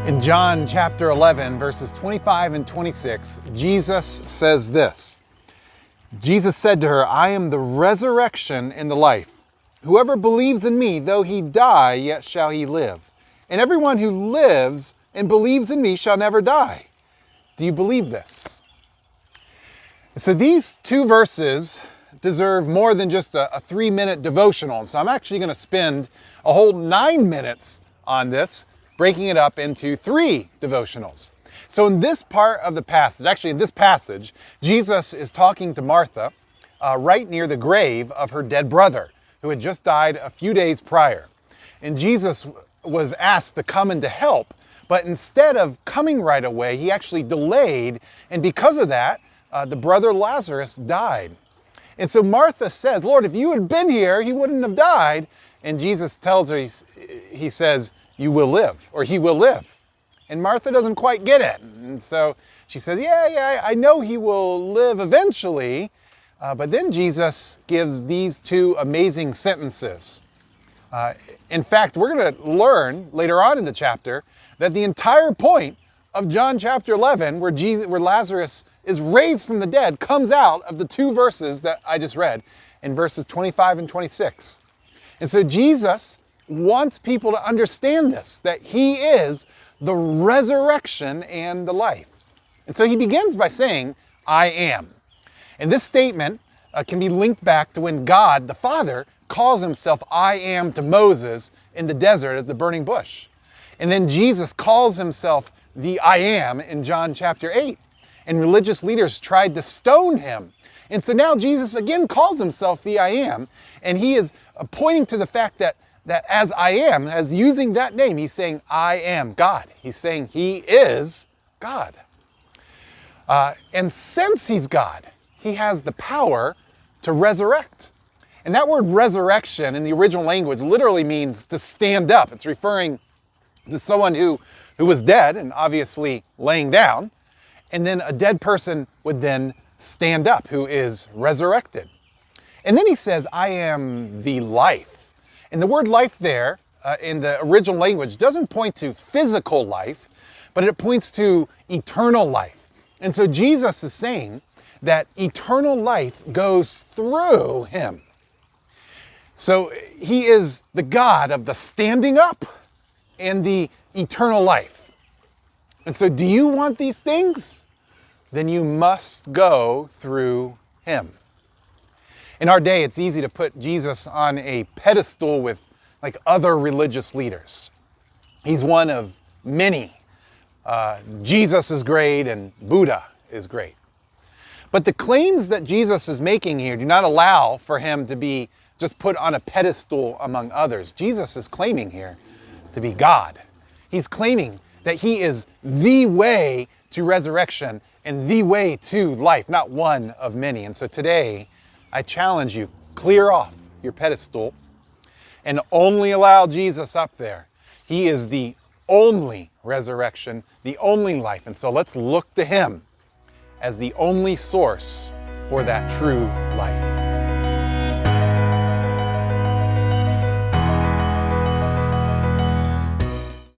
In John chapter 11, verses 25 and 26, Jesus says this. Jesus said to her, "I am the resurrection and the life. Whoever believes in me, though he die, yet shall he live. And everyone who lives and believes in me shall never die." Do you believe this? So these two verses deserve more than just a 3-minute devotional. And so I'm actually going to spend a whole 9 minutes on this, breaking it up into 3 devotionals. So in this part of the passage, actually in this passage, Jesus is talking to Martha right near the grave of her dead brother, who had just died a few days prior. And Jesus was asked to come and to help, but instead of coming right away, he actually delayed, and because of that, the brother Lazarus died. And so Martha says, "Lord, if you had been here, he wouldn't have died." And Jesus tells her, he says, "You will live," or "he will live." And Martha doesn't quite get it. And so she says, yeah, I know he will live eventually. But then Jesus gives these 2 amazing sentences. In fact, we're going to learn later on in the chapter that the entire point of John chapter 11, where Lazarus is raised from the dead, comes out of the 2 verses that I just read in verses 25 and 26. And so Jesus wants people to understand this, that he is the resurrection and the life. And so he begins by saying, "I am." And this statement can be linked back to when God, the Father, calls himself "I am" to Moses in the desert as the burning bush. And then Jesus calls himself the "I am" in John chapter 8. And religious leaders tried to stone him. And so now Jesus again calls himself the "I am." And he is pointing to the fact that as I am, as using that name, he's saying, "I am God." He's saying he is God. And since he's God, he has the power to resurrect. And that word resurrection in the original language literally means to stand up. It's referring to someone who was dead and obviously laying down. And then a dead person would then stand up, who is resurrected. And then he says, "I am the life." And the word life there in the original language doesn't point to physical life, but it points to eternal life. And so Jesus is saying that eternal life goes through him. So he is the God of the standing up and the eternal life. And so do you want these things? Then you must go through him. In our day, it's easy to put Jesus on a pedestal with like other religious leaders. He's one of many. Jesus is great and Buddha is great. But the claims that Jesus is making here do not allow for him to be just put on a pedestal among others. Jesus is claiming here to be God. He's claiming that he is the way to resurrection and the way to life, not one of many. And so today, I challenge you, clear off your pedestal and only allow Jesus up there. He is the only resurrection, the only life. And so let's look to him as the only source for that true life.